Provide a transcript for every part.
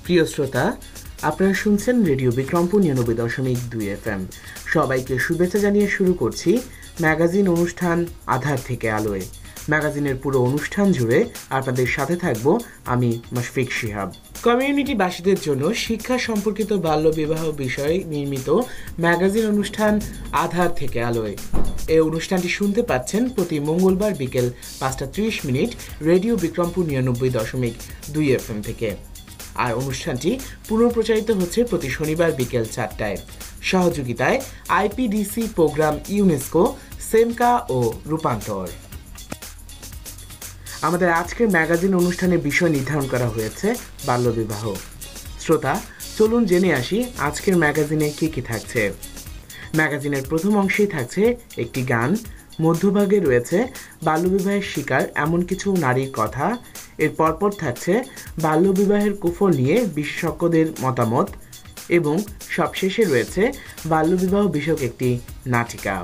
প্রিয় শ্রোতা, আপনারা শুনছেন রেডিও বিক্রমপুর ৯৯.২ FM। সবাইকে শুভেচ্ছা জানিয়ে শুরু করছি ম্যাগাজিন অনুষ্ঠান আধার থেকে আলোয়। ম্যাগাজিনের পুরো অনুষ্ঠান জুড়ে আপনাদের সাথে থাকব আমি মাশফিক শিহাব। কমিউনিটিবাসীদের জন্য শিক্ষা সম্পর্কিত বাল্যবিবাহ বিষয়ে নির্মিত ম্যাগাজিন অনুষ্ঠান আধার থেকে আলোয়। এই অনুষ্ঠানটি শুনতে পাচ্ছেন প্রতি মঙ্গলবার বিকেল ৫টা ৩০ রেডিও বিক্রমপুর ৯৯.২ FM থেকে। আর অনুষ্ঠানটি পুনঃপ্রচারিত হচ্ছে প্রতি শনিবার বিকেল ৪টায়। সহযোগিতায় আইপিডিসি প্রোগ্রাম, ইউনেস্কো, সেমকা ও রূপান্তর। আমাদের আজকের ম্যাগাজিন অনুষ্ঠানের বিষয় নির্ধারণ করা হয়েছে বাল্যবিবাহ। শ্রোতা, চলুন জেনে আসি আজকের ম্যাগাজিনে কি কি থাকছে। ম্যাগাজিনের প্রথম অংশেই থাকছে একটি গান, মধ্যভাগে রয়েছে বাল্যবিবাহের শিকার এমন কিছু নারীর কথা, এর পরপর থাকছে বাল্যবিবাহের কুফল নিয়ে বিশেষজ্ঞদের মতামত এবং সবশেষে রয়েছে বাল্যবিবাহ বিষয়ক একটি নাটিকা।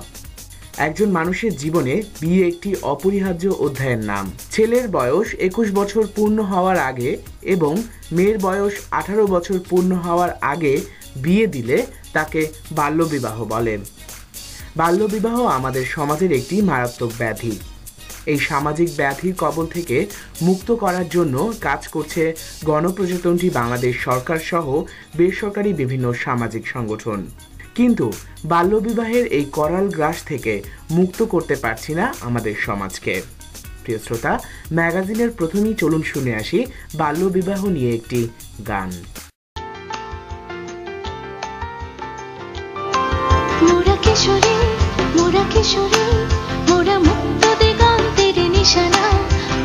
একজন মানুষের জীবনে বিয়ে একটি অপরিহার্য অধ্যায়ের নাম। ছেলের বয়স ২১ বছর পূর্ণ হওয়ার আগে এবং মেয়ের বয়স ১৮ বছর পূর্ণ হওয়ার আগে বিয়ে দিলে তাকে বাল্যবিবাহ বলে। বাল্যবিবাহ আমাদের সমাজের একটি মারাত্মক ব্যাধি। এই সামাজিক ব্যাধির কবল থেকে মুক্ত করার জন্য কাজ করছে গণপ্রজাতন্ত্রী বাংলাদেশ সরকার সহ বেসরকারি বিভিন্ন সামাজিক সংগঠন। কিন্তু বাল্যবিবাহের এই করাল গ্রাস থেকে মুক্ত করতে পারছি না আমাদের সমাজকে। প্রিয় শ্রোতা, ম্যাগাজিনের প্রথমেই চলুন শুনে আসি বাল্যবিবাহ নিয়ে একটি গান। মোরা কিশোরী, মোরা কিশোরী, মোরা মুক্ত দিগন্তের নিশানা,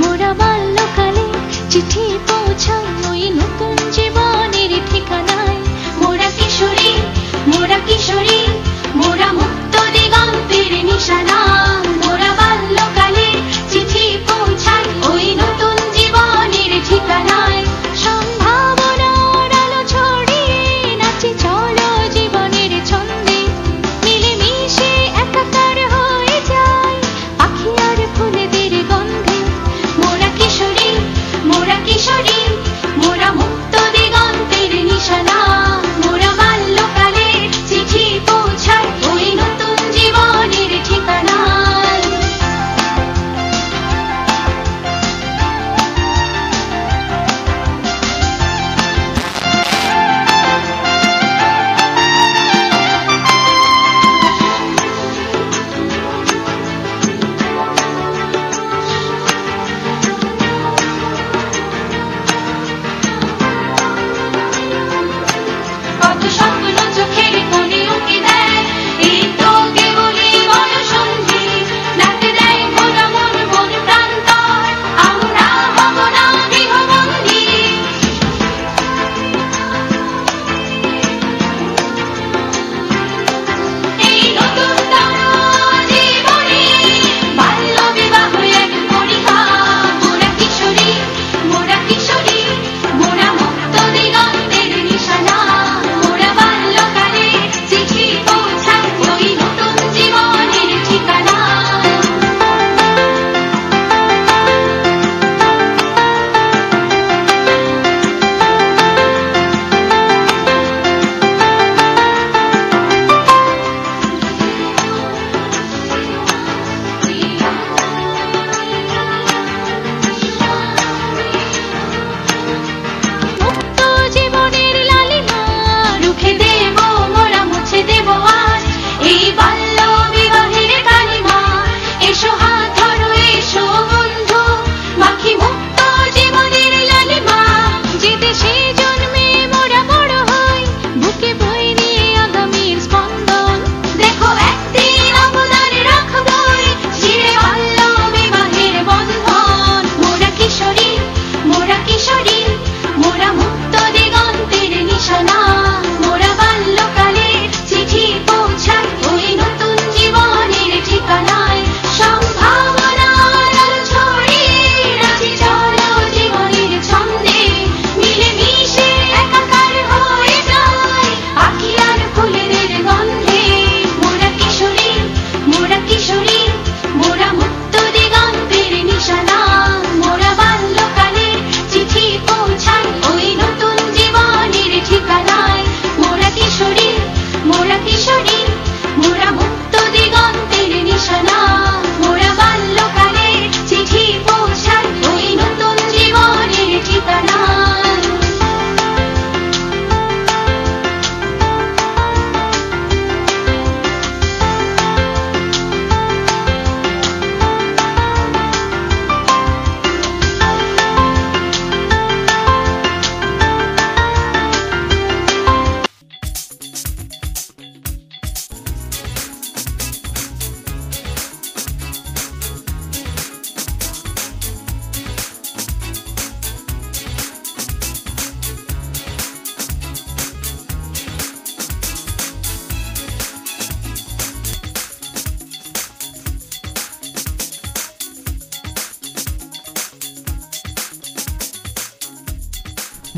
মোরা বাল্যকালে চিঠি পৌঁছাই ওই নতুন জীবনের ঠিকানায়। মোরা কিশোরী, মোরা কিশোরী, মোরা মুক্ত দিগন্তের নিশানা, মোরা বাল্যকালে চিঠি পৌঁছাই ওই নতুন জীবনের ঠিকানায়। সম্ভাবনার আলো ছড়িয়ে নাচি চলো জীবনের ছন্দে, মিলেমিশে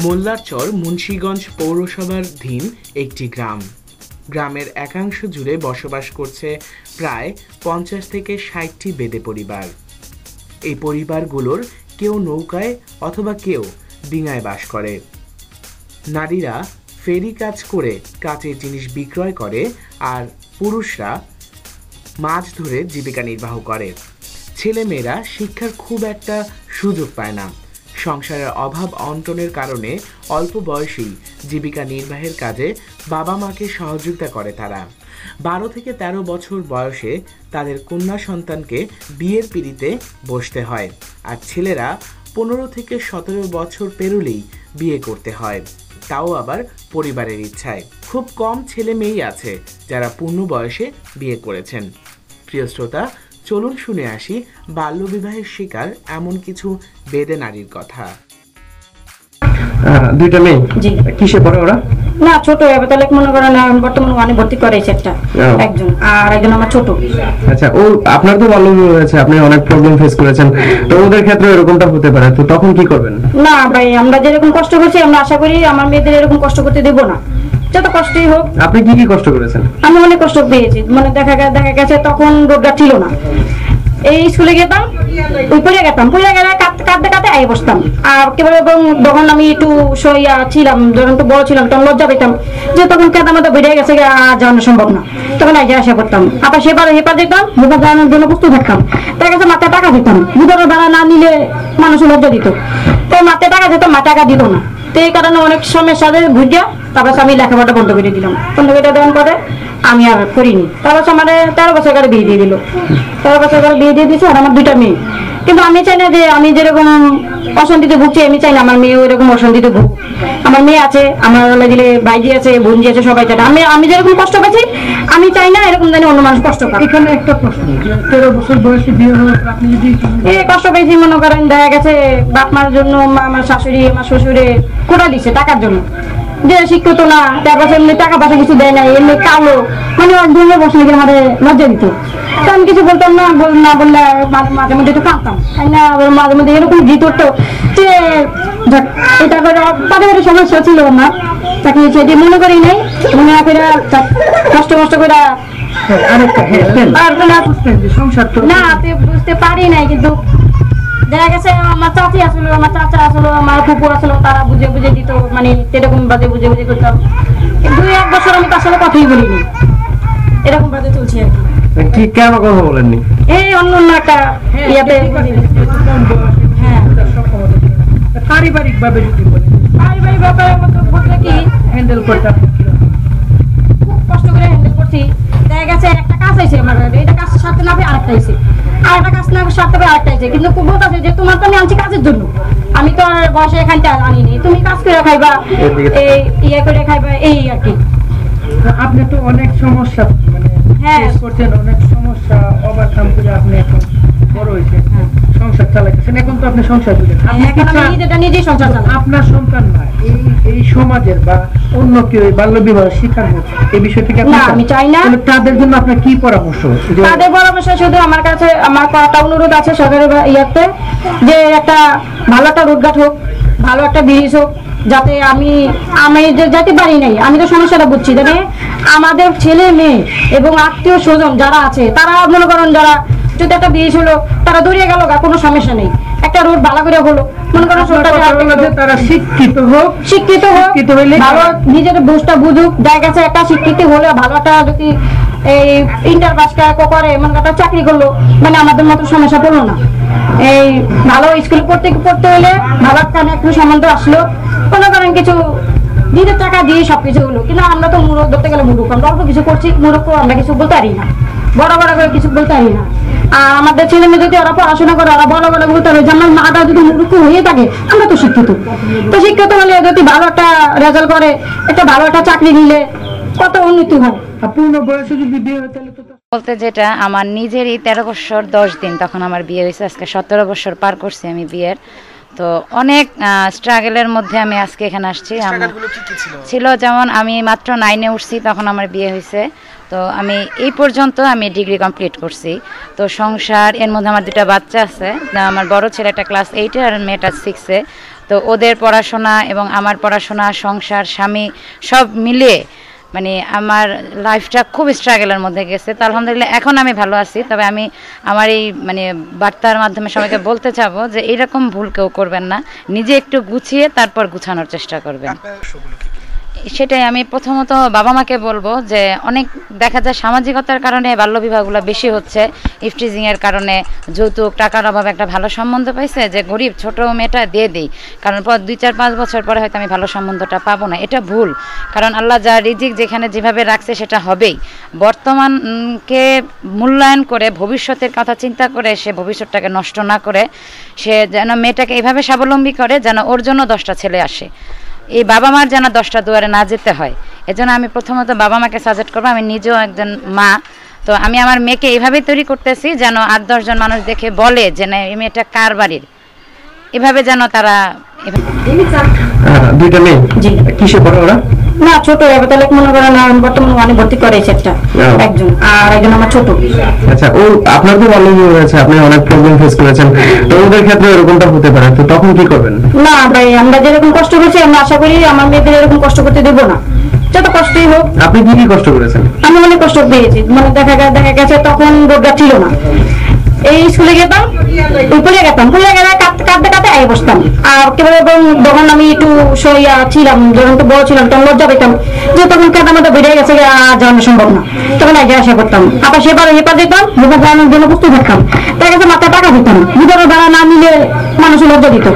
মোল্লারচর মুন্সিগঞ্জ পৌরসভাধীন একটি গ্রাম। গ্রামের একাংশ জুড়ে বসবাস করছে প্রায় 50 থেকে 60টি বেদে পরিবার। এই পরিবারগুলোর কেউ নৌকায় অথবা কেউ ডিঙায় বাস করে। নারীরা ফেরি কাজ করে কাচের জিনিস বিক্রয় করে, আর পুরুষরা মাছ ধরে জীবিকা নির্বাহ করে। ছেলেমেয়েরা শিক্ষার খুব একটা সুযোগ পায় না। সংসারের অভাব অনটনের কারণে অল্প বয়সেই জীবিকা নির্বাহের কাজে বাবা মাকে সহযোগিতা করে তারা। 12 থেকে 13 বছর বয়সে তাদের কন্যা সন্তানকে বিয়ের পিঁড়িতে বসতে হয়, আর ছেলেরা 15 থেকে 17 বছর পেরোলেই বিয়ে করতে হয়, তাও আবার পরিবারের ইচ্ছায়। খুব কম ছেলে মেয়েই আছে যারা পূর্ণ বয়সে বিয়ে করেছেন। প্রিয় শ্রোতা, চলুন শুনে আসি বাল্যবিবাহের শিকার এমন কিছু বেদে নারীর কথা। দুইটা মেয়ে কিসে পড়ে ওরা? না, ছোট হবে তাহলে মনে করেন বর্তমানে ওয়ানে ভর্তি করেছে একটা, একজন, আর একজন আমার ছোট। আচ্ছা, ও আপনার তো বাল্যবিবাহ হয়েছে, আপনি অনেক প্রবলেম ফেস করেছেন, তো ওদের ক্ষেত্রে এরকমটা হতে পারে, তো তখন কি করবেন? না ভাই, আমরা যেরকম কষ্ট করছি আমরা আশা করি আমার মেয়েদের এরকম কষ্ট করতে দেব না, যত কষ্টই হোক। আপনি কি কি কষ্ট করেছেন? আমি অনেক কষ্ট পেয়েছি, মানে দেখা গেছে তখন রোডটা ছিল না, এই স্কুলে যেতাম, ওই পড়ে গেতাম, পড়ে গেলে কাঁদতে কাঁদতে আই বসতাম। আর কেবল যখন আমি একটু সইয়া ছিলাম, যখন একটু বড় ছিলাম, তখন লজ্জা পেতাম যে তখন কেদার মতো বেড়ে গেছে আর যাওয়ানো সম্ভব না, তখন আগে আসা করতাম। আবার হেপার যেতাম, হেপার জানানোর জন্য প্রস্তুত থাকতাম। তার কাছে মাথায় টাকা দিতাম, দুধের ভাড়া না নিলে মানুষ লজ্জা দিত, তাই মাথায় টাকা দিতাম, মা টাকা দিত না। তো এই কারণে অনেক সময়ের সাথে বুঝিয়া তারপর আমি লেখাপড়া বন্ধ করে দিলাম। বন্ধ করে দেওয়ার পরে আমি আর করিনি। তারপর আমার 13 বছর করে বিয়ে দিয়ে দিল, 13 বছর করে বিয়ে দিয়ে দিয়েছে, আর আমার 2টা মেয়ে। কিন্তু আমি চাই না যে আমি যেরকম অশান্তিতে ভুগছি, আমি চাই না আমার মেয়ে ওইরকম অশান্তিতে ভুগ। আমার মেয়ে আছে, আমার দিলে ভাইজি আছে, বোনজি আছে, সবাই চাই। আমি যেরকম কষ্ট পাচ্ছি আমি চাই না এরকম জানি অন্য মানুষ কষ্ট পায়। এখানে একটা প্রশ্ন, 13 বছর বয়সে বিয়ে হওয়ার পর আপনি যদি এই কষ্ট পেয়েছি, মনে করেন দেখা গেছে বাপ মার জন্য আমার শাশুড়ি আমার শ্বশুরে কোটা দিচ্ছে টাকার জন্য, যে শিক্ষিত না, তারপর এমনি টাকা পয়সা কিছু দেয় না, এমনি কালো, মানে অনেক বসে গিয়ে আমাদের লজ্জা দিত। তো আমি কিছু বলতাম না, না বললে মাঝে মধ্যে একটু কাঁদতাম, তাই না? আবার মাঝে মধ্যে এরকম জিত উঠতো যে এটা করে তাদের একটা সমস্যা ছিল না, তাকে সেটি মনে করি নাই, মনে করে কষ্ট করে সংসার না বুঝতে পারি নাই। কিন্তু দেখা গেছে আমার চাচি আসলো, আমার চাচা আসলো, আমার কুকুর আসলো, তারা বুঝে দিত, মানে এরকম বাজে বুঝে করতাম। 2-1 বছর আমি তার সাথে কথাই বলিনি, এরকম বাজে চলছে আর কি কি। কেন কথা বলেননি? এই অন্য একটা ইয়াতে পারিবারিক ভাবে যদি বলেন, পারিবারিক ব্যাপারে বলতে কি হ্যান্ডেল করতে খুব কষ্ট করে হ্যান্ডেল করছি। দেখা গেছে একটা কাজ আছে আমার, এটা কাজ সারতে না পেয়ে আরেকটা আইছে, আরেকটা কাজ না সারতে পেয়ে আরেকটা আইছে। কিন্তু খুব বলতেছে যে তোমার তো আমি আনছি কাজের জন্য, আমি তো আর বয়সে এখানটা আনিনি, তুমি কাজ করে খাইবা, এই ইয়ে করে খাইবা, এই আর কি। আপনি তো অনেক সমস্যা মানে ফেস করছেন, অনেক সমস্যা ওভারকাম করে আপনি এখন বড় হয়েছেন, সংসার চালাচ্ছেন। এখন তো আপনি সংসার দিলেন, নিজেই সংসার চালান। আপনার সন্তান না এই সমাজের বা অন্য কেউ বাল্য বিবাহের শিকার হোক, এই বিষয় থেকে আমি চাই না। তাদের জন্য আপনার কি পরামর্শ? তাদের পরামর্শ শুধু আমার কাছে আমার কটা অনুরোধ আছে সরকারের ইয়াতে, যে একটা ভালো একটা রোডঘাট হোক, ভালো একটা ব্রিজ হোক, যাতে আমি যেতে পারি নাই, আমি তো সমস্যাটা বুঝছি, জানে আমাদের ছেলে মেয়ে এবং আত্মীয় স্বজন যারা আছে তারা মনে করেন, যারা যদি একটা ব্রিজ হলো তারা দৌড়িয়ে গেল, কোনো সমস্যা নেই। একটা রোড ভালো করে হলো, মনে করেন তারা শিক্ষিত হোক, ভালো নিজের বুঝটা বুঝুক। দেখা গেছে একটা শিক্ষিত হলে ভালো একটা যদি এই ইন্টার পাস করে মনে একটা চাকরি করলো, মানে আমাদের মতো সমস্যা পড়লো না। এই ভালো স্কুল পড়তে হলে ভালো একটু সম্বন্ধ আসলো, মনে করেন কিছু নিজের টাকা দিয়ে সবকিছু হলো। কিন্তু আমরা তো মূরখ ধরতে গেলে মূরখ, আমরা অল্প কিছু করছি, মূরখ আমরা কিছু বলতে পারি না, বড় করে কিছু বলতে পারি না। আর আমাদের ছেলে মেয়ে যদি ওরা পড়াশোনা করে, ওরা বড় বলতে হবে যে আমার মাটা যদি মূর্খ হয়ে থাকে, আমরা তো শিক্ষিত, তো শিক্ষিত হলে যদি ভালো একটা রেজাল্ট করে, একটা ভালো একটা চাকরি নিলে কত উন্নতি হয়। পূর্ণ বয়সে যদি বিয়ে হয় তাহলে তো বলতে যেটা আমার নিজেরই 13 বছর 10 দিন তখন আমার বিয়ে হয়েছে, আজকে 17 বছর পার করছি আমি বিয়ের। তো অনেক স্ট্রাগলের মধ্যে আমি আজকে এখানে আসছি। ছিল যেমন আমি মাত্র 9-এ উঠছি তখন আমার বিয়ে হয়েছে, তো আমি এই পর্যন্ত আমি ডিগ্রি কমপ্লিট করছি। তো সংসার, এর মধ্যে আমার 2টা বাচ্চা আছে, আমার বড় ছেলেটা ক্লাস 8-এ আর মেয়েটা 6-এ। তো ওদের পড়াশোনা এবং আমার পড়াশোনা, সংসার, স্বামী সব মিলিয়ে মানে আমার লাইফটা খুব স্ট্রাগলের মধ্যে গেছে। তো আলহামদুলিল্লাহ এখন আমি ভালো আছি। তবে আমি আমার এই মানে বার্তার মাধ্যমে সবাইকে বলতে চাবো যে এইরকম ভুল কেউ করবেন না, নিজে একটু গুছিয়ে তারপর গুছানোর চেষ্টা করবেন। সেটাই আমি প্রথমত বাবা মাকে বলবো যে অনেক দেখা যায় সামাজিকতার কারণে বাল্যবিবাহগুলো বেশি হচ্ছে, ইফটিজিংয়ের কারণে, যৌতুক টাকার অভাবে একটা ভালো সম্বন্ধ পাইছে যে গরিব ছোট মেয়েটা দিয়ে দিই, কারণ পর 2-4-5 বছর পরে হয়তো আমি ভালো সম্বন্ধটা পাবো না। এটা ভুল, কারণ আল্লাহ যা রিজিক যেখানে যেভাবে রাখছে সেটা হবেই। বর্তমানকে মূল্যায়ন করে ভবিষ্যতের কথা চিন্তা করে সে ভবিষ্যৎটাকে নষ্ট না করে সে যেন মেয়েটাকে এইভাবে স্বাবলম্বী করে যেন ওর জন্য 10টা ছেলে আসে, এই বাবা মার যেন 10টা দুয়ারে না যেতে হয়। এজন্য আমি প্রথমত বাবা মাকে সাজেস্ট করবো। আমি নিজেও একজন মা, তো আমি আমার মেয়েকে এইভাবেই তৈরি করতেছি যেন 8-10 জন মানুষ দেখে বলে যে না এই মেয়েটা কার বাড়ির, এভাবে যেন তারা। দুইটা মেয়ে কিসে পড়ে ওরা? না ছোট হবে তাহলে মনে করেন বর্তমানে মানে ভর্তি করেছে একটা, একজন আর একজন আমার ছোট। আচ্ছা, ও আপনার তো ভালো হয়েছে, আপনি অনেক প্রবলেম ফেস করেছেন, তো ওদের ক্ষেত্রে এরকমটা হতে পারে, তো তখন কি করবেন? না ভাই, আমরা যেরকম কষ্ট করছি আমরা আশা করি আমার মেয়েদের এরকম কষ্ট করতে দেবো না, যত কষ্টই হোক। আপনি কি কি কষ্ট করেছেন? আমি অনেক কষ্ট পেয়েছি, মানে দেখা গেছে তখন রোডটা ছিল না, এই স্কুলে যেতাম, পড়ে গেতাম, পড়ে গেলে কাঁদতে কাঁদতে আগে বসতাম। আর কেবল যখন আমি একটু সইয়া ছিলাম, যখন একটু বড় ছিলাম তখন লজ্জা পেতাম যে তখন কাদা মাথা বেড়ে গেছে যাওয়ানো সম্ভব না, তখন আগে আসা করতাম। আবার সেবার যেতাম যেটা জানার জন্য প্রস্তুত থাকতাম, তার কাছে মাথায় টাকা দিতাম, ভিতরে দ্বারা না মিলে মানুষ লজ্জা দিত,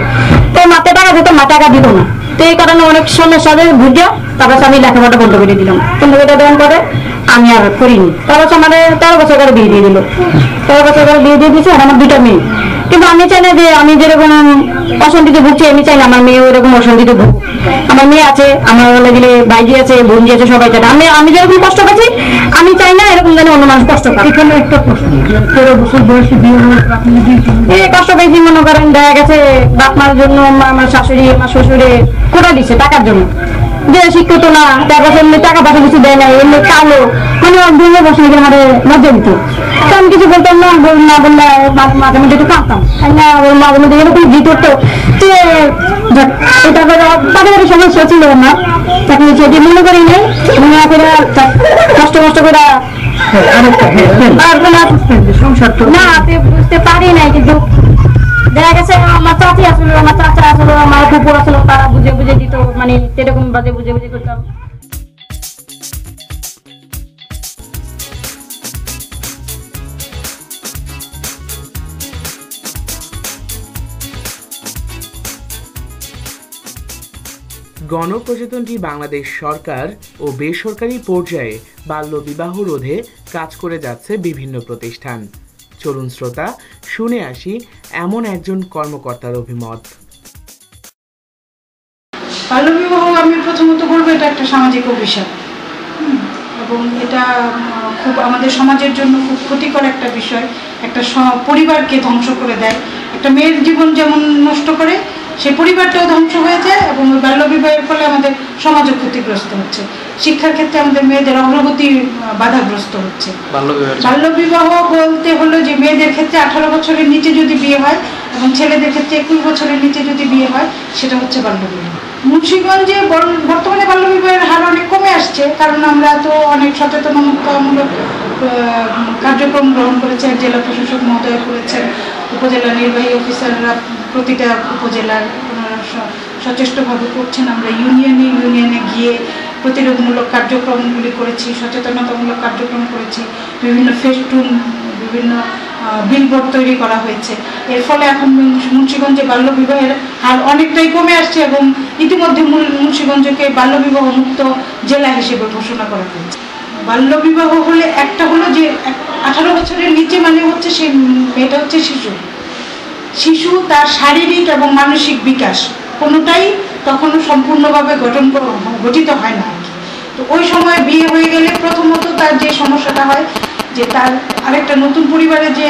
তাই মাথায় টাকা দিতাম, মা টাকা দিত না। তো এই কারণে অনেক সমস্যা বুঝে তারপর আমি লেখাপড়া বন্ধ করে দিলাম। বন্ধ করে দেওয়ার পরে আমি আর করিনি। তারপর আমার 13 বছর করে বিয়ে দিয়ে দিল, 13 বছর করে বিয়ে দিয়ে দিয়েছে। আর আমার 2টা মেয়ে, কিন্তু আমি চাই না যে আমি যেরকম অশান্তিতে ভুগছি আমি চাই না আমার মেয়ে ওরকম অশান্তিতে ভুগ। আমার মেয়ে আছে, আমার লাগলে ভাইজি আছে, বোনজি আছে, সবাই চাই। আমি যেরকম কষ্ট পাচ্ছি আমি চাই না এরকম যেন অন্য মানুষ কষ্ট পায়। এখানে একটা প্রশ্ন, 13 বছর বয়সে বিয়ে হওয়ার পর আপনি এই কষ্ট পেয়েছি মনে করেন দেখা গেছে বাপ মার জন্য আমার শাশুড়ি আমার শ্বশুরে কোটা দিচ্ছে টাকার জন্য, যে শিক্ষিত না, তারপর এমনি টাকা পয়সা কিছু দেয় না, এমনি কালো, মানে ভেঙে বসে গেলে আমার লজ্জা দিত। তো আমি কিছু বলতাম না, না বললে মাঝে মধ্যে একটু কাঁদতাম, ওর মাঝে মধ্যে এরকম জিত করতো। তারপরে তাদের একটা সমস্যা ছিল না, তাকে সেটি মনে করি নেই, মনে করে কষ্ট করে না বুঝতে পারি নাই। কিন্তু দেখা গেছে আমার চাচি আসলো, আমার চাচা আসলো, আমার কুকুর আসলো, তারা বুঝে বুঝে দিত, মানে সেরকম বাজে বুঝে বুঝে করতাম। গণপ্রজাতন্ত্রী বাংলাদেশ সরকার ও বেসরকারি পর্যায়ে বাল্যবিবাহ রোধে কাজ করে যাচ্ছে বিভিন্ন প্রতিষ্ঠান। চলুন শ্রোতা শুনে আসি এমন একজন কর্মকর্তার অভিমত। বাল্যবিবাহ আমি প্রথমত বলবো এটা একটা সামাজিক অভিশাপ, এবং এটা খুব আমাদের সমাজের জন্য খুব ক্ষতিকর একটা বিষয়। একটা পরিবারকে ধ্বংস করে দেয়, একটা মেয়ের জীবন যেমন নষ্ট করে সেই পরিবারটাও ধ্বংস হয়ে যায়, এবং ওই বাল্যবিবাহের ফলে আমাদের সমাজও ক্ষতিগ্রস্ত হচ্ছে। শিক্ষার ক্ষেত্রে আমাদের মেয়েদের অগ্রগতি বাধাগ্রস্ত হচ্ছে। বাল্যবিবাহ বলতে হলো যে মেয়েদের ক্ষেত্রে 18 বছরের নিচে যদি বিয়ে হয় এবং ছেলেদের ক্ষেত্রে 21 বছরের নিচে যদি বিয়ে হয় সেটা হচ্ছে বাল্যবিবাহ। মুন্সিগঞ্জে বর্তমানে বাল্যবিবাহের হার অনেক কমে আসছে, কারণ আমরা তো অনেক সচেতনতামূলক কার্যক্রম গ্রহণ করেছেন, জেলা প্রশাসক মহোদয় করেছেন, উপজেলা নির্বাহী অফিসাররা প্রতিটা উপজেলার সচেষ্টভাবে করছেন। আমরা ইউনিয়নে গিয়ে প্রতিরোধমূলক কার্যক্রমগুলি করেছি, সচেতনতামূলক কার্যক্রম করেছি, বিভিন্ন ফেস্টুন, বিভিন্ন বিলবোর্ড তৈরি করা হয়েছে। এর ফলে এখন মুন্সিগঞ্জে বাল্যবিবাহের হার অনেকটাই কমে আসছে, এবং ইতিমধ্যে মুন্সিগঞ্জকে বাল্যবিবাহ মুক্ত জেলা হিসেবে ঘোষণা করা হয়েছে। বাল্যবিবাহ হলে একটা হলো যে 18 বছরের নিচে মানে হচ্ছে সে মেয়েটা হচ্ছে শিশু, তার শারীরিক এবং মানসিক বিকাশ কোনোটাই তখনও সম্পূর্ণভাবে গঠিত হয় না। তো ওই সময় বিয়ে হয়ে গেলে প্রথমত তার যে সমস্যাটা হয় যে তার আরেকটা নতুন পরিবারে যে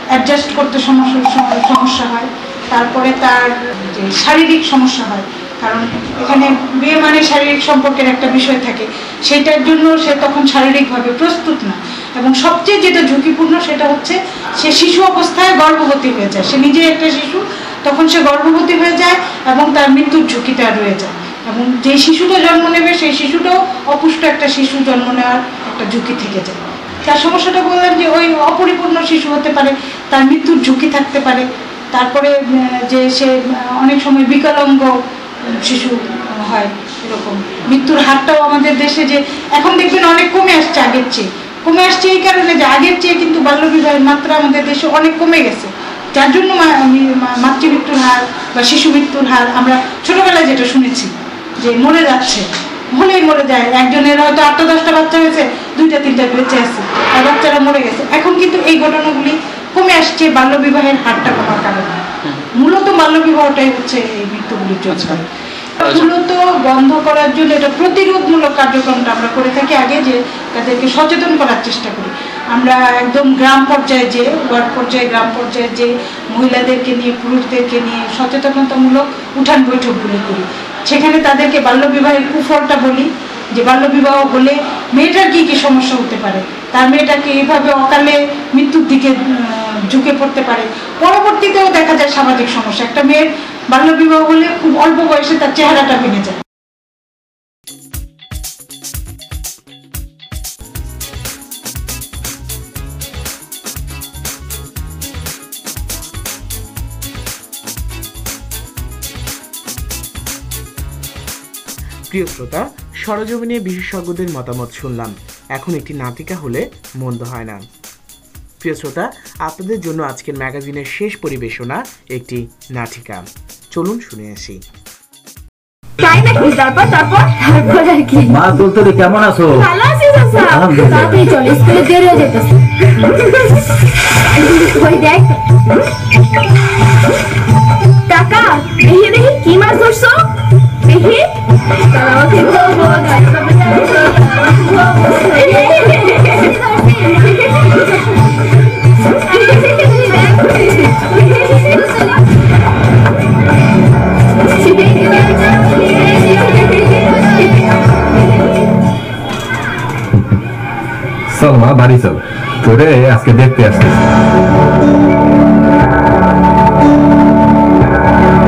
অ্যাডজাস্ট করতে সমস্যা হয়, তারপরে তার যে শারীরিক সমস্যা হয়, কারণ এখানে বিয়ে মানে শারীরিক সম্পর্কের একটা বিষয় থাকে, সেটার জন্য সে তখন শারীরিকভাবে প্রস্তুত না। এবং সবচেয়ে যেটা ঝুঁকিপূর্ণ সেটা হচ্ছে সে শিশু অবস্থায় গর্ভবতী হয়ে যায়, সে নিজে একটা শিশু তখন সে গর্ভবতী হয়ে যায় এবং তার মৃত্যুর ঝুঁকিটা রয়ে যায়। এবং যে শিশুটা জন্ম নেবে সেই শিশুটাও অপুষ্ট একটা শিশু জন্ম নেওয়ার একটা ঝুঁকি থেকে যায়। তার সমস্যাটা বললাম যে ওই অপরিপূর্ণ শিশু হতে পারে, তার মৃত্যুর ঝুঁকি থাকতে পারে। তারপরে যে সে অনেক সময় বিকলাঙ্গ শিশু হয়, এরকম মৃত্যুর হারটাও আমাদের দেশে যে এখন দেখবেন অনেক কমে আসছে, আগের চেয়ে কমে আসছে এই কারণে যে আগের চেয়ে কিন্তু বাল্যবিবাহের মাত্রা আমাদের দেশে অনেক কমে গেছে, যার জন্য মাতৃমৃত্যুর হার বা শিশু মৃত্যুর হার আমরা ছোটবেলায় যেটা শুনেছি যে মরে যাচ্ছে, হলেই মরে যায়, একজনের হয়তো 8-10টা বাচ্চা হয়েছে, 2-3টা বেঁচে আছে আর বাচ্চারা মরে গেছে। এখন কিন্তু এই ঘটনাগুলি কমে আসছে বাল্যবিবাহের হারটা কমার কারণে। মূলত বাল্যবিবাহটাই হচ্ছে এই মৃত্যুগুলির জন্য। মূলত বন্ধ করার জন্য এটা প্রতিরোধমূলক কার্যক্রমটা আমরা করে থাকি আগে, যে তাদেরকে সচেতন করার চেষ্টা করি। আমরা একদম গ্রাম পর্যায়ে যে ওয়ার্ড পর্যায়ে গ্রাম পর্যায়ে যে মহিলাদেরকে নিয়ে পুরুষদেরকে নিয়ে সচেতনতামূলক উঠান বৈঠকগুলি করি। সেখানে তাদেরকে বাল্যবিবাহের কুফলটা বলি, যে বাল্যবিবাহ হলে মেয়েটার কী কী সমস্যা হতে পারে, তার মেয়েটাকে এইভাবে অকালে মৃত্যুর দিকে ঝুঁকে পড়তে পারে। পরবর্তীতেও দেখা যায় সামাজিক সমস্যা, একটা মেয়ের বাল্যবিবাহ হলে খুব অল্প বয়সে তার চেহারাটা ভেঙে যায়। প্রিয় শ্রোতা, সরজমিনে বিশেষজ্ঞদের মতামত শুনলাম। এখন একটি নাটিকা হলে মন্দ হয় না। প্রিয় শ্রোতা, আপনাদের জন্য আজকের ম্যাগাজিনের শেষ পরিবেশনা একটি নাটিকা। চলুন শুনে আসি। মা তোর কেমন আছো? ভালো আছি চাচা। তাড়াতাড়ি চল, স্কুলে দেরি হয়ে যেতেছে। ওই দেখ কাকা, দেখি দেখি কি মাছ ধরছো, দেখি। চল মা বাড়ি চল, তোরে আজকে দেখতে আসতে।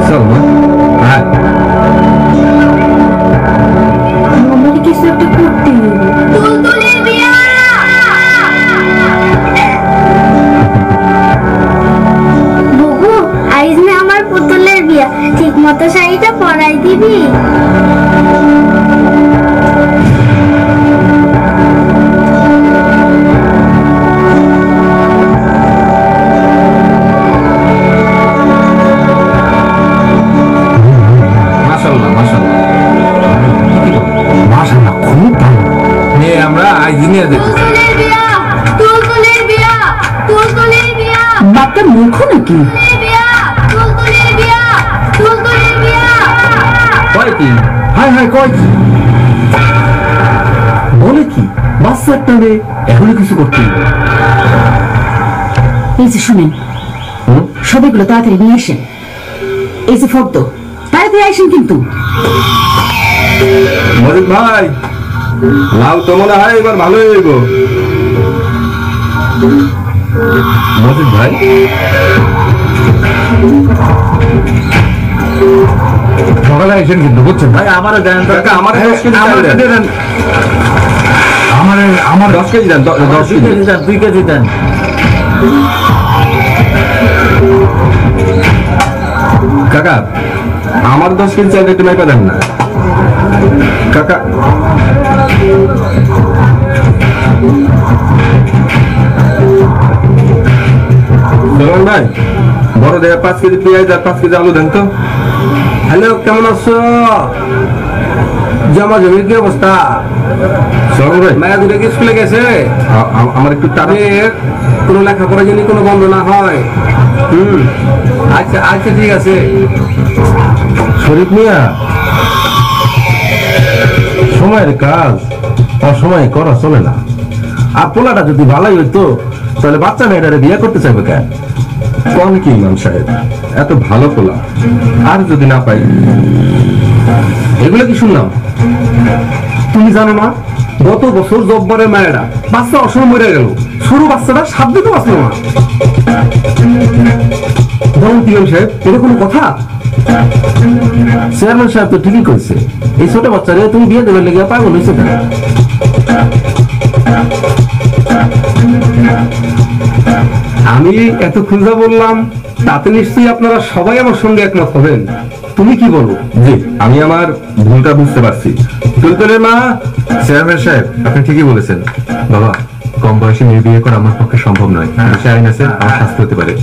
চল মা, হ্যাঁ আমার কিছু একটা করতে হবে। তুলতুলের বিয়া। বুবু, আইজ না আমার পুতুলের বিয়া, ঠিক মতো শাড়িটা পরাই দিবি? বাপটা মূর্খ নাকি? বলে কি বাচ্চা একটা মেয়ে এখনই কিছু করতে। এই যে শুনেন, সবাইগুলো তাড়াতাড়ি নিয়ে আসেন। এই যে ফর্দ, তাড়াতাড়ি আসেন কিন্তু। মজিদ ভাই, লাউ তো মনে হয় এবার ভালো হয়ে গো। মজিদ ভাই, সকালে আসেন কিন্তু, বুঝছেন ভাই? আমার দেন, আমার 10 কেজি দেন, আমার 10 কেজি দেন, 10 কেজি দেন, 2 কেজি দেন। কাকা, আমার 10 কেজি চাইলে একটু মেপে দেন না কাকা। ভাই, বড় দেয়া 5 কেজি পেঁয়াজ আর 5 কেজি আলু দেন তো। হ্যালো, কেমন আছো? জমা জমির কি অবস্থা? মায়া দূরে কি স্কুলে গেছে? আমার একটু তাদের কোনো লেখাপড়া যদি কোনো বন্ধ না হয়। আচ্ছা আচ্ছা, ঠিক আছে। শরীফ মিয়া, সময়ের কাজ অসময়ে করা চলে না। আর পোলাটা যদি ভালোই হইতো তাহলে বাচ্চা মেয়েটারে বিয়ে করতে চাইবে কেন? কোন কি ইমাম সাহেব, এত ভালো পোলা আর যদি না পাই? এগুলো কি শুনলাম? তুমি জানো না, গত বছর জব্বরের মায়েরা বাচ্চা অসময় মরে গেল, ছোট বাচ্চাটা 7 দিনও বাঁচলো না। বলেন কি সাহেব, এটা কোনো কথা? চেয়ারম্যান সাহেব তো ঠিকই কইছে, এই ছোট বাচ্চারে তুমি বিয়ে দেবার লেগে পাগল হয়েছে কেন? আমি এত খুঁজা বললাম, তাতে নিশ্চয়ই আপনারা সবাই আমার সঙ্গে একমত হবেন। তুমি কি বলো? জি, আমি আমার ভুলটা বুঝতে পারছি। তুলতুলের মা। চেয়ারম্যান সাহেব, আপনি ঠিকই বলেছেন। বাবা, কম বয়সে মেয়ে বিয়ে করা আমার পক্ষে সম্ভব নয়। দেশে আইন আছে, আমার শাস্তি হতে পারে।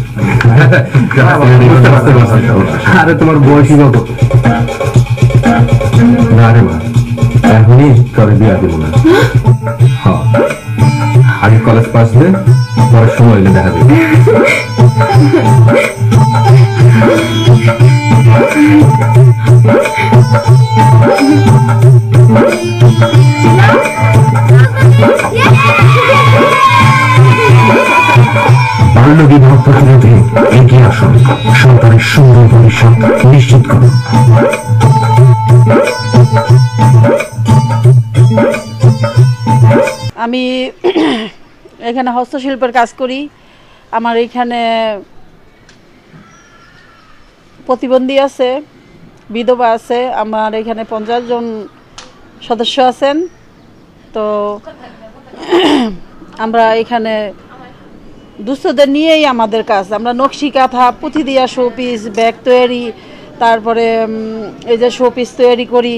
আরে তোমার বয়সই কত? না রে মা, এখনই তবে বিয়া দেবো না। হ্যাঁ, আগে কলেজ পাস দে, পরে সময় এলে দেখা দেবে। বাল্য বিবাহ প্রতিরোধে এগিয়ে আসুন, সন্তানের সুন্দর ভবিষ্যৎ নিশ্চিত করুন। আমি এখানে হস্তশিল্পের কাজ করি। আমার এখানে প্রতিবন্ধী আছে, বিধবা আছে, আমার এখানে 50 জন সদস্য আছেন। তো আমরা এখানে দুস্থদের নিয়েই আমাদের কাজ। আমরা নকশি কাঁথা, পুঁথি দিয়া শোপিস, ব্যাগ তৈরি, তারপরে এই যে শোপিস তৈরি করি,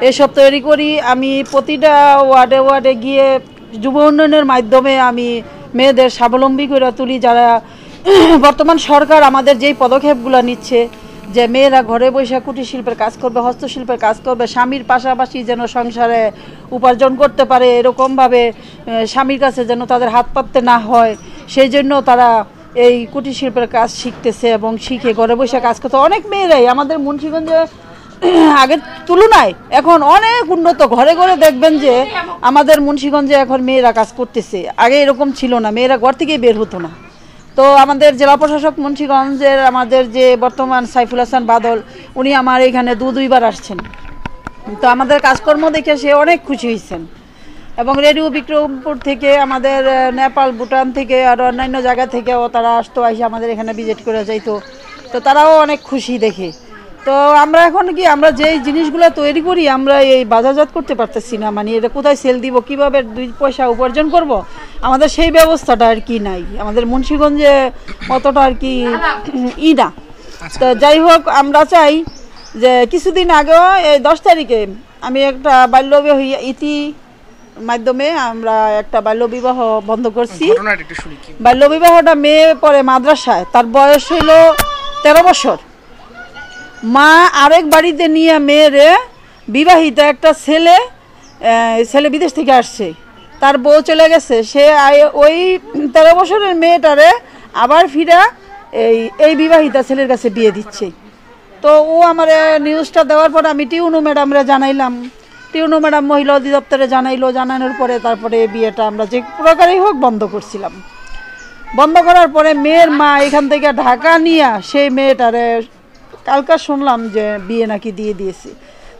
এসব তৈরি করি। আমি প্রতিটা ওয়ার্ডে ওয়ার্ডে গিয়ে যুব উন্নয়নের মাধ্যমে আমি মেয়েদের স্বাবলম্বী করে তুলি। যারা বর্তমান সরকার আমাদের যেই পদক্ষেপগুলো নিচ্ছে, যে মেয়েরা ঘরে বসে কুটির শিল্পের কাজ করবে, হস্তশিল্পের কাজ করবে, স্বামীর পাশাপাশি যেন সংসারে উপার্জন করতে পারে, এরকমভাবে স্বামীর কাছে যেন তাদের হাত পাততে না হয়, সেই জন্য তারা এই কুটির শিল্পের কাজ শিখতেছে এবং শিখে ঘরে বসে কাজ করতে। অনেক মেয়েরাই আমাদের মুন্সিগঞ্জে আগের তুলনায় এখন অনেক উন্নত। ঘরে ঘরে দেখবেন যে আমাদের মুন্সিগঞ্জে এখন মেয়েরা কাজ করতেছে, আগে এরকম ছিল না, মেয়েরা ঘর থেকেই বের হতো না। তো আমাদের জেলা প্রশাসক মুন্সিগঞ্জের আমাদের যে বর্তমান সাইফুল হাসান বাদল, উনি আমার এখানে দুইবার আসছেন। তো আমাদের কাজকর্ম দেখে সে অনেক খুশি হয়েছেন। এবং রেডিও বিক্রমপুর থেকে, আমাদের নেপাল, ভুটান থেকে আর অন্যান্য জায়গা থেকেও তারা আসতো, এসে আমাদের এখানে ভিজিট করে যাইতো। তো তারাও অনেক খুশি দেখে। তো আমরা এখন কি, আমরা যেই জিনিসগুলো তৈরি করি আমরা এই বাজারজাত করতে পারতেছি না, মানে এটা কোথায় সেল দিব, কিভাবে 2 পয়সা উপার্জন করব, আমাদের সেই ব্যবস্থাটা আর কি নাই। আমাদের মুন্সিগঞ্জে অতটা আর কি না। তো যাই হোক, আমরা চাই যে কিছুদিন আগেও এই 10 তারিখে আমি একটা বাল্যবিবাহ ইতি মাধ্যমে আমরা একটা বাল্যবিবাহ বন্ধ করছি। বাল্যবিবাহটা মেয়ে পড়ে মাদ্রাসায়, তার বয়স হইল 13 বছর। মা আরেক বাড়িতে নিয়ে মেয়েরে, বিবাহিত একটা ছেলে বিদেশ থেকে আসছে, তার বউ চলে গেছে, সে ওই 13 বছরের মেয়েটারে আবার ফিরা এই বিবাহিতা ছেলের কাছে বিয়ে দিচ্ছে। তো ও আমার নিউজটা দেওয়ার পর আমি টিউনু ম্যাডামরা জানাইলাম, টিউনু ম্যাডাম মহিলা অধিদপ্তরে জানাইলো, জানানোর পরে তারপরে বিয়েটা আমরা যে প্রকারেই হোক বন্ধ করছিলাম। বন্ধ করার পরে মেয়ের মা এখান থেকে ঢাকা নিয়ে সেই মেয়েটারে কালকা শুনলাম যে বিয়ে নাকি দিয়ে দিয়েছে।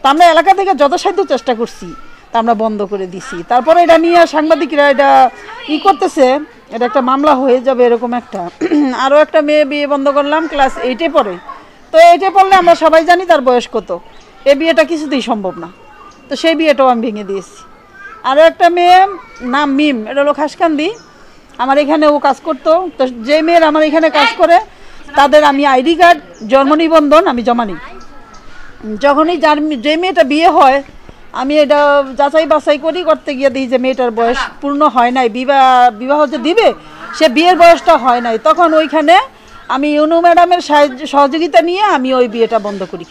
তা আমরা এলাকা থেকে যথাসাধ্য চেষ্টা করছি, তা আমরা বন্ধ করে দিছি। তারপরে এটা নিয়ে সাংবাদিকরা এটা করতেছে, এটা একটা মামলা হয়ে যাবে এরকম একটা। আরও একটা মেয়ে বিয়ে বন্ধ করলাম, ক্লাস 8-এ পড়ে। তো 8-এ পড়লে আমরা সবাই জানি তার বয়স কত, এই বিয়েটা কিছুতেই সম্ভব না। তো সেই বিয়েটাও আমি ভেঙে দিয়েছি। আরও একটা মেয়ে নাম মিম, এটা হলো খাসকান্দি, আমার এখানে ও কাজ করতো। তো যে মেয়ের আমার এখানে কাজ করে তাদের আমি আইডি কার্ড, জন্ম নিবন্ধন আমি জমা নিই। যখনই যে মেয়েটা বিয়ে হয় আমি এটা যাচাই বাছাই করতে গিয়ে দিই যে মেয়েটার বয়স পূর্ণ হয় নাই, বিবাহ যে দিবে সে বিয়ের বয়সটা হয় নাই, তখন ওইখানে আমি ইউনু ম্যাডামের সহযোগিতা নিয়ে আমি ওই বিয়েটা বন্ধ করি।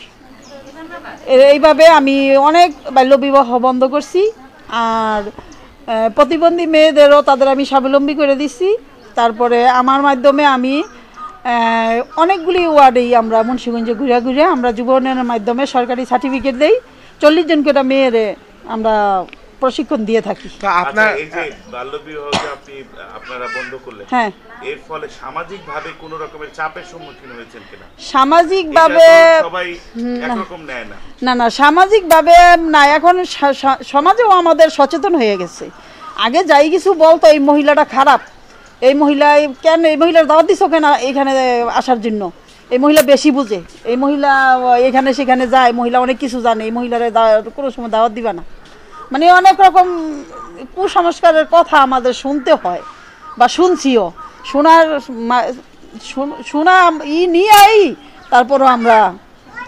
এইভাবে আমি অনেক বাল্যবিবাহ বন্ধ করছি। আর প্রতিবন্ধী মেয়েদেরও তাদের আমি স্বাবলম্বী করে দিচ্ছি। তারপরে আমার মাধ্যমে আমি অনেকগুলি ওয়ার্ডেই আমরা মুন্সিগঞ্জে ঘুরে ঘুরে আমরা যুব উন্নয়নের মাধ্যমে সরকারি সার্টিফিকেট দেই। 40 জনকে একটা মেয়েরে আমরা প্রশিক্ষণ দিয়ে থাকি। আপনার এই যে বাল্যবিবাহ যে আপনারা বন্ধ করলেন, হ্যাঁ, এর ফলে সামাজিকভাবে কোনো রকমের চাপের সম্মুখীন হয়েছেন কিনা? সামাজিকভাবে সবাই একরকম নেয় না। না, সামাজিকভাবে না, এখন সমাজেও আমাদের সচেতন হয়ে গেছে। আগে যাই কিছু বলতো এই মহিলাটা খারাপ, এই মহিলার দাওয়াত দিছো কেন এখানে আসার জন্য, এই মহিলা বেশি বুঝে, এই মহিলা এখানে সেখানে যায়, মহিলা অনেক কিছু জানে, এই মহিলারে কোনো সময় দাওয়াত দিবা না, মানে অনেক রকম কুসংস্কারের কথা আমাদের শুনতে হয় বা শুনছিও, শোনা নিয়েই তারপরও আমরা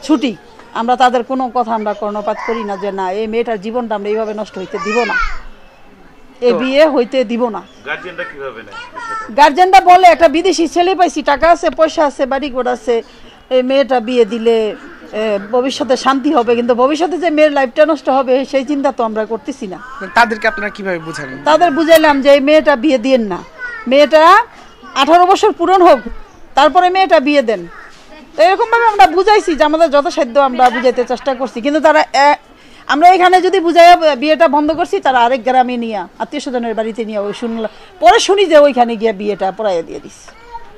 ছুটি, আমরা তাদের কোনো কথা আমরা কর্ণপাত করি না যে না এই মেয়েটার জীবনটা আমরা এইভাবে নষ্ট হইতে দিব না, এই বিয়ে হইতে দিব না। গার্জেনরা বলে একটা বিদেশি ছেলে পাইছি, টাকা আছে, পয়সা আছে, বাড়ি ঘর আছে, এই মেয়েটা বিয়ে দিলে ভবিষ্যতে শান্তি হবে, কিন্তু ভবিষ্যতে যে মেয়ের লাইফটা নষ্ট হবে সেই চিন্তা তো আমরা করতেছি না। তাদেরকে আপনারা কিভাবে বুঝালেন? তাদের বুঝাইলাম যে এই মেয়েটা বিয়ে দিয়েন না, মেয়েটা 18 বছর পূরণ হোক তারপরে মেয়েটা বিয়ে দেন। তো এরকমভাবে আমরা বুঝাইছি যে আমাদের যথাসাধ্য আমরা বুঝাইতে চেষ্টা করছি, কিন্তু তারা আমরা এখানে যদি বুঝাইয়া বিয়েটা বন্ধ করছি, তারা আরেক গ্রামে নিয়ে আত্মীয় স্বজনের বাড়িতে নিয়ে ওই শুনলাম, পরে শুনি যে ওইখানে গিয়ে বিয়েটা পড়াইয়া দিয়ে দিচ্ছে।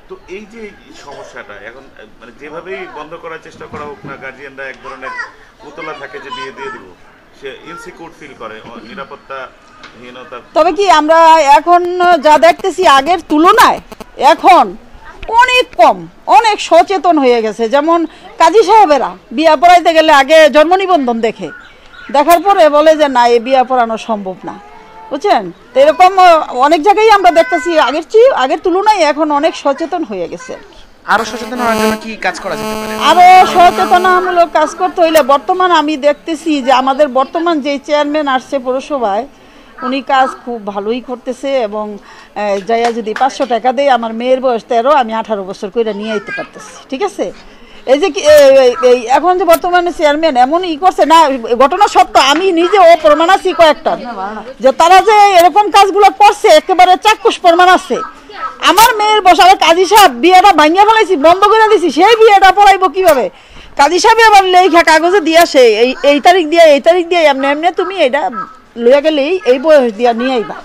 তো এই যে সমস্যাটা এখন মানে যেভাবেই বন্ধ করার চেষ্টা করা হোক না, গার্জিয়ানরা এক ধরনের উতলা থাকে যে বিয়ে দিয়ে দিব, সে ইনসিকিউর ফিল করে, নিরাপত্তাহীনতা। তবে কি আমরা এখন যা দেখতেছি আগের তুলনায় এখন অনেক কম, অনেক সচেতন হয়ে গেছে। যেমন কাজী সাহেবেরা বিয়া পড়াইতে গেলে আগে জন্ম নিবন্ধন দেখার পরে বলে যে না এই বিয়া পড়ানো সম্ভব না, বুঝছেন? তো এরকম অনেক জায়গায় আমরা দেখতেছি আগের তুলনায় এখন অনেক সচেতন হয়ে গেছে। আরো সচেতন হওয়ার জন্য কি কাজ করা যেতে পারে? আরো সচেতনমূলক কাজ করতে হইলে বর্তমান আমি দেখতেছি যে আমাদের বর্তমান যে চেয়ারম্যান আসছে পৌরসভায়, উনি কাজ খুব ভালোই করতেছে, এবং যাইয়া যদি 500 টাকা দেয়, আমার মেয়ের বয়স 13, আমি 18 বছর করে নিয়ে আইতে পারতেছি, ঠিক আছে? এই যে এখন যে বর্তমানে চেয়ারম্যান এমন করছে না, ঘটনা সত্য, আমি নিজেও প্রমাণ আছি কয়েকটা, যে তারা যে এরকম কাজগুলো করছে একেবারে চাক্ষুষ প্রমাণ আছে। আমার মেয়ের বয়স, আমার কাজী সাহেব বিয়েটা ভাঙিয়ে ফেলাইছি, বন্ধ করে দিছি, সেই বিয়েটা পড়াইবো কিভাবে? কাজী সাহেব আবার লেখা কাগজে দিয়ে আসে এই তারিখ দিয়ে এমনি তুমি এটা লইয়া গেলেই এই বয়স দিয়া নিয়ে আইবা।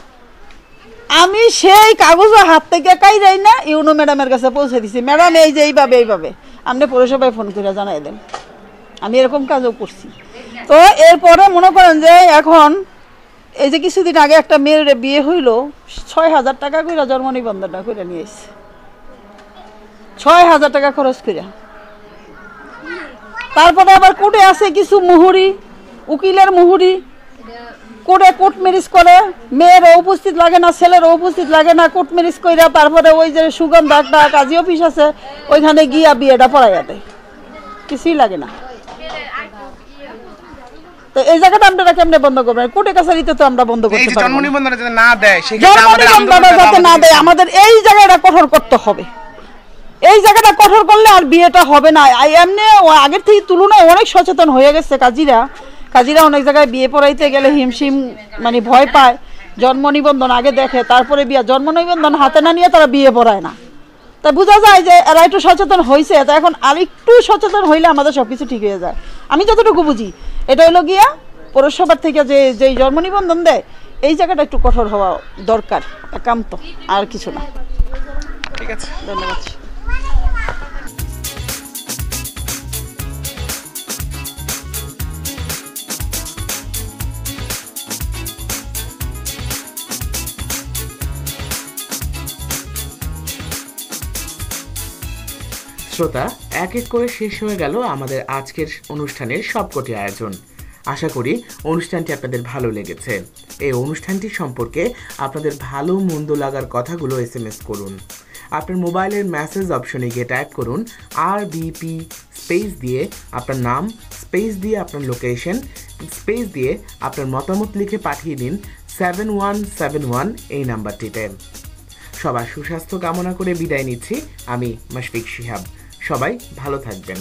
আমি সেই কাগজ হাত থেকে কাইরাই না ইউনো ম্যাডামের কাছে পৌঁছে দিছি, ম্যাডাম এই যে এইভাবে আপনি পৌরসভায় ফোন করে জানাই দেন। আমি এরকম কাজও করছি। তো এরপরে মনে করেন যে এখন এই যে কিছুদিন আগে একটা মেয়ের বিয়ে হইল, 6,000 টাকা করে জন্ম নিবন্ধনটা করে নিয়ে এসছে, 6,000 টাকা খরচ করে। তারপরে আবার কোর্টে আছে কিছু মুহুরি, উকিলের মুহুরি, কোর্ট ম্যারেজ করে, মেয়েরও উপস্থিত লাগে না, ছেলেরও উপস্থিত লাগে না, কোর্ট ম্যারেজ কইরা তারপরে ওই যে সুগন্ধ একটা কাজী অফিস আছে ওইখানে গিয়া বিয়েটা পড়াইয়া দেয়, কিছুই লাগে না। তো এই জায়গাটা আমরা কেমনে বন্ধ করবেন? কোর্টে কাছারিতে তো আমরা বন্ধ করতে পারবো না। জন্ম নিবন্ধন যাতে না দেয়, আমাদের এই জায়গাটা কঠোর করতে হবে। এই জায়গাটা কঠোর করলে আর বিয়েটা হবে না। এমনি আগের থেকে তুলনায় অনেক সচেতন হয়ে গেছে কাজীরা অনেক জায়গায় বিয়ে পড়াইতে গেলে হিমশিম মানে ভয় পায়, জন্ম নিবন্ধন আগে দেখে তারপরে বিয়ে, জন্ম নিবন্ধন হাতে না নিয়ে তারা বিয়ে পড়ায় না। তা বোঝা যায় যে এরা একটু সচেতন হয়েছে। তা এখন আরেকটু সচেতন হইলে আমাদের সবকিছু ঠিক হয়ে যায়। আমি যতটুকু বুঝি এটা হলো গিয়া পৌরসভার থেকে যে জন্ম নিবন্ধন দেয় এই জায়গাটা একটু কঠোর হওয়া দরকার, একান্ত, আর কিছু না। ঠিক আছে, ধন্যবাদ। শ্রোতা, এক এক করে শেষ হয়ে গেল আমাদের আজকের অনুষ্ঠানের সবকটি আয়োজন। আশা করি অনুষ্ঠানটি আপনাদের ভালো লেগেছে। এই অনুষ্ঠানটি সম্পর্কে আপনাদের ভালো মন্দ লাগার কথাগুলো SMS করুন। আপনার মোবাইলের মেসেজ অপশনে গিয়ে টাইপ করুন RBP স্পেস দিয়ে আপনার নাম, স্পেস দিয়ে আপনার লোকেশন, স্পেস দিয়ে আপনার মতামত লিখে পাঠিয়ে দিন 7171 এই নাম্বারটিতে। সবার সুস্বাস্থ্য কামনা করে বিদায় নিচ্ছি আমি মুশফিক শিহাব। সবাই ভালো থাকবেন।